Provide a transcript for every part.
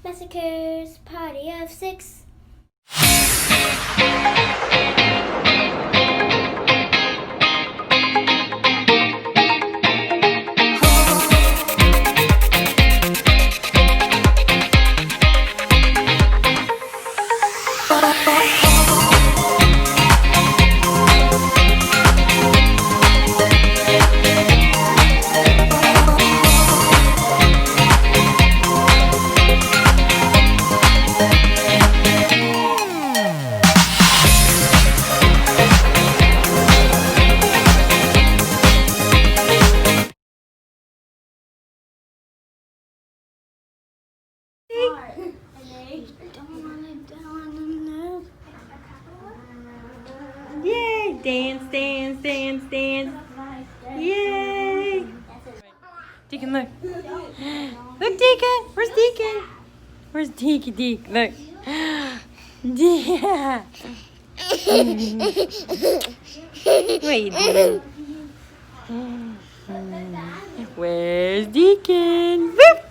Massacres, party of six. Yay! Dance, dance, dance, dance. Yay! Deacon, look. Look, Deacon. Where's Deacon? Where's Deacon? Deacon, look. Yeah. What you doing? Where's Deacon? Whoop!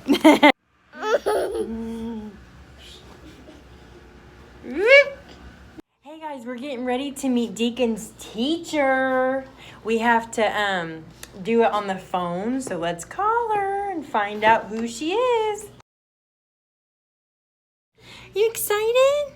Hey guys, we're getting ready to meet Deacon's teacher. We have to do it on the phone, so let's call her and find out who she is. You excited?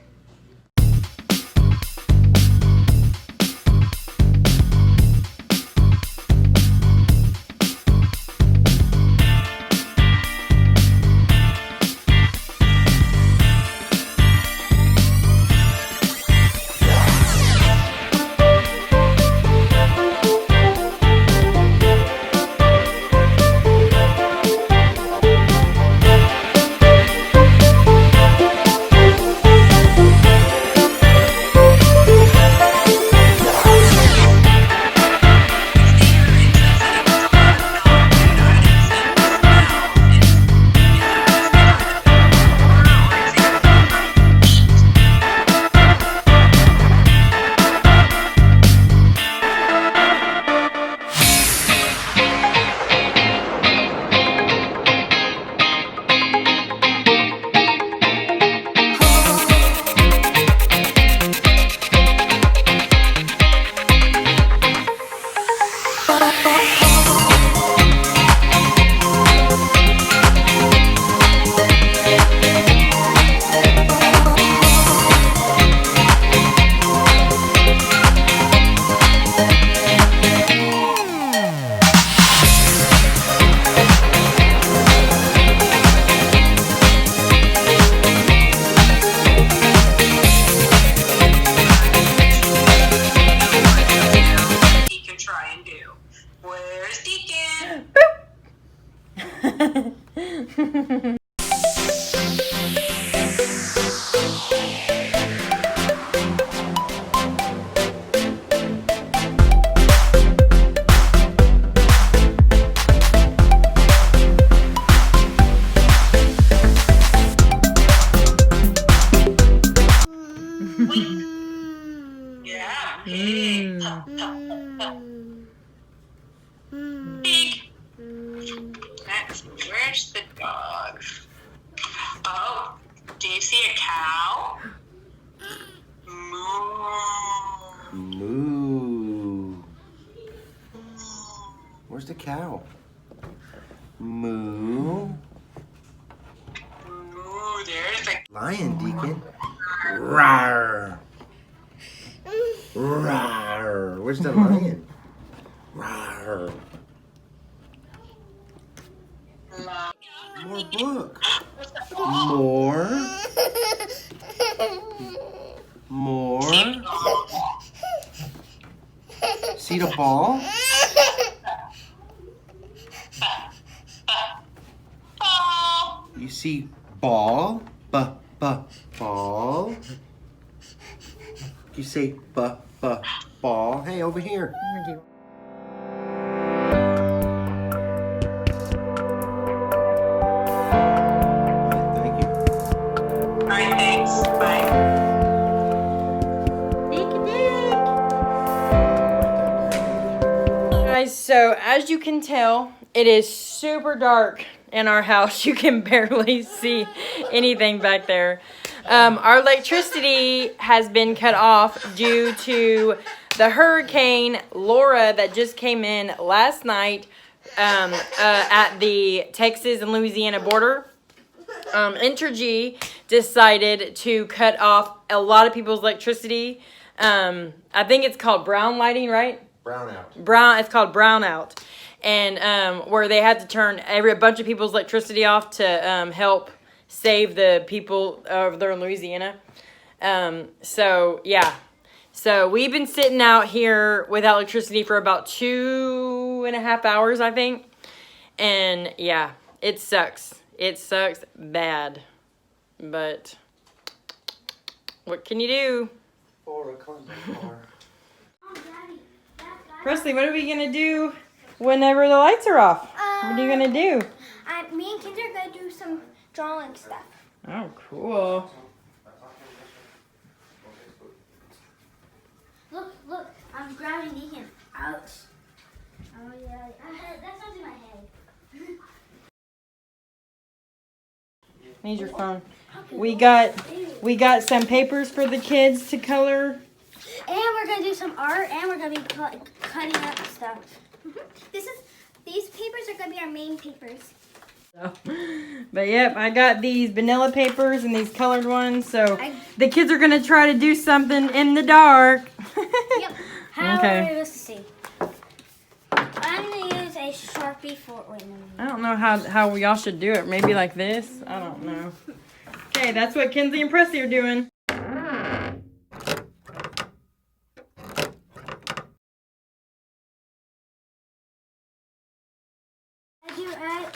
Where's the dog? Oh, do you see a cow? Moo. Moo. Where's the cow? Moo. Moo, there's the Lion, Deacon. Rawr. Rawr. Where's the lion? Rawr. More book. More. More. See the ball? You see ball? Ball. You say ball. Hey, over here. Thank you. All right, thanks. Bye. Guys, so as you can tell, it is super dark in our house. You can barely see anything back there. Our electricity has been cut off due to the Hurricane Laura that just came in last night at the Texas and Louisiana border. Entergy decided to cut off a lot of people's electricity. I think it's called brown lighting, right? Brownout. It's called brownout. And where they had to turn a bunch of people's electricity off to help save the people over there in Louisiana. So, yeah. So, we've been sitting out here without electricity for about 2.5 hours, I think. And, yeah, it sucks. It sucks bad. But, what can you do? Presley, what are we going to do whenever the lights are off? What are you going to do? Me and Kinder are going to do some drawing stuff. Oh, cool. Look, I'm grabbing Deacon. Ouch. Oh, yeah. That's not in my head. Need your phone. We got some papers for the kids to color. And we're going to do some art, and we're going to be cutting up stuff. These papers are going to be our main papers. But yep, I got these vanilla papers and these colored ones. So the kids are going to try to do something in the dark. Yep. How Okay. are we supposed to see? I'm going to use a Sharpie for... Wait, no. I don't know how we all should do it. Maybe like this? I don't know. Okay, that's what Kenzie and Presley are doing.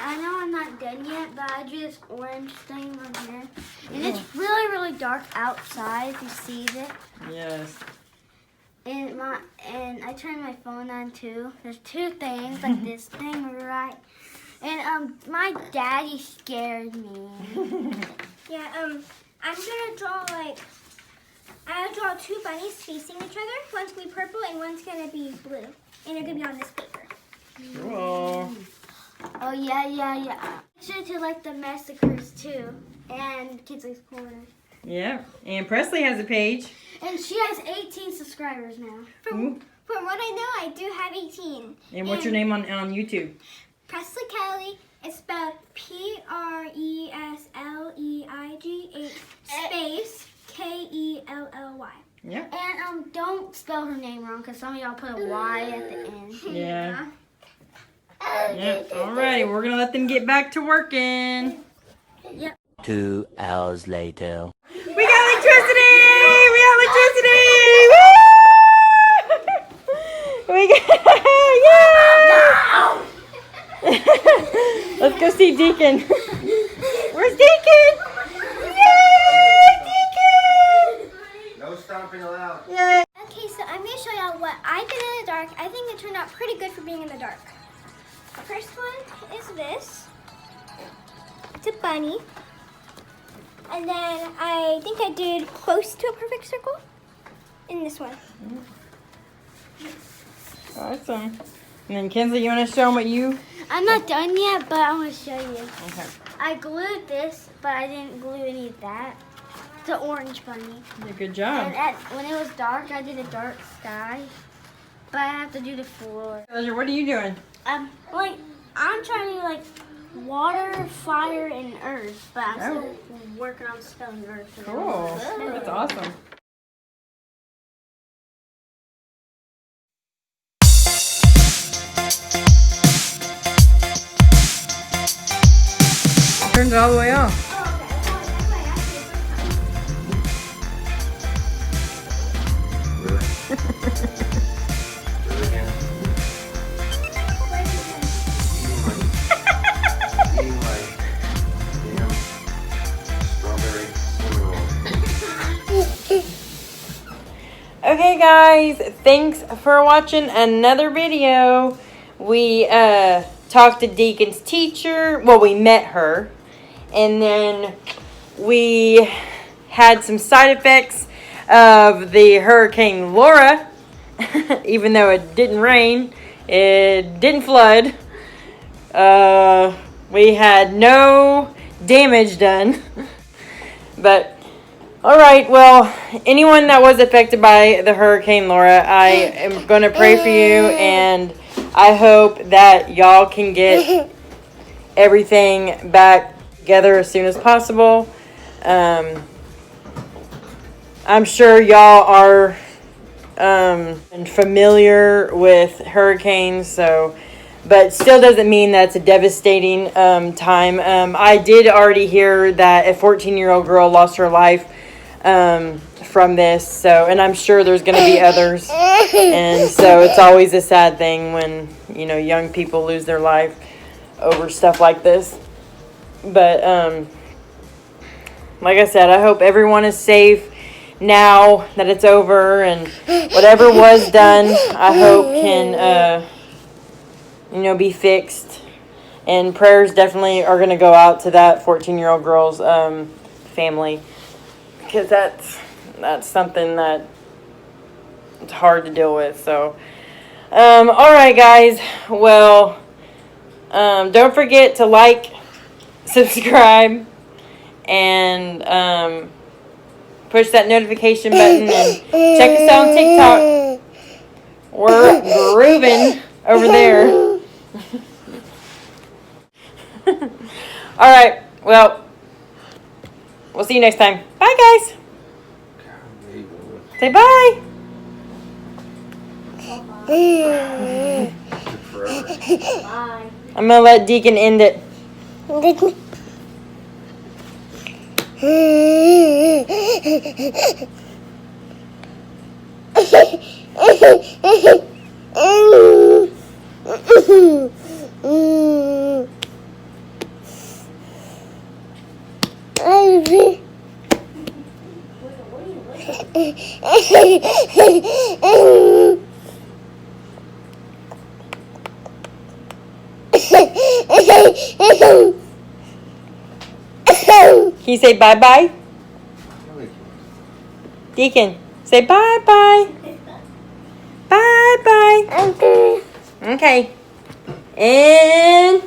I know I'm not done yet, but I drew this orange thing on here. And it's really, really dark outside, if you see it. Yes. And I turned my phone on too. There's two things, like this thing right. And my daddy scared me. Yeah, I'm gonna draw I'll draw two bunnies facing each other. One's gonna be purple and one's gonna be blue. And they're gonna be on this paper. Cool. Oh yeah. Picture to like the massacres too. And Kinsley's Corner. Yeah. And Presley has a page. And she has 18 subscribers now. From what I know, I do have 18. And what's your name on YouTube? Presley Kelly. It's spelled Presleigh space Kelly. Yeah. And don't spell her name wrong, because some of y'all put a Y at the end. Yeah. Yep. Alrighty, we're gonna let them get back to working. Yep. 2 hours later. We got electricity! Woo! We got yay! Let's go see Deacon. Where's Deacon? Yay, Deacon! No stomping allowed. Yay! Okay, so I'm going to show y'all what I did in the dark. I think it turned out pretty good for being in the dark. The first one is this. It's a bunny. And then I think I did close to a perfect circle in this one. Awesome. And then Kinsley, you want to show them what you... I'm not done yet, but I'm going to show you. Okay. I glued this, but I didn't glue any of that. It's an orange bunny. You did a good job. And when it was dark, I did a dark sky. But I have to do the floor. Pleasure, what are you doing? I'm trying to water, fire, and earth, but I'm still working on spelling earth. Cool. That's awesome. Turns it all the way off. Okay guys, thanks for watching another video. We talked to Deacon's teacher. Well, we met her. And then we had some side effects of the Hurricane Laura. Even though it didn't rain, it didn't flood. We had no damage done. But, all right, well, anyone that was affected by the Hurricane Laura, I am going to pray for you, and I hope that y'all can get everything back together as soon as possible. I'm sure y'all are familiar with hurricanes, so, but still doesn't mean that it's a devastating time. I did already hear that a 14-year-old girl lost her life from this, so, and I'm sure there's going to be others, and so it's always a sad thing when, you know, young people lose their life over stuff like this. But like I said, I hope everyone is safe now that it's over, and whatever was done, I hope can you know, be fixed. And prayers definitely are going to go out to that 14-year-old girl's family, because that's something that it's hard to deal with. So all right, guys, well, don't forget to like, subscribe, and push that notification button, and check us out on TikTok. We're grooving over there. All right, well, we'll see you next time. Bye, guys. Say bye. Bye. I'm going to let Deacon end it. Can you say bye-bye? Deacon, say bye-bye. Bye-bye. Okay. And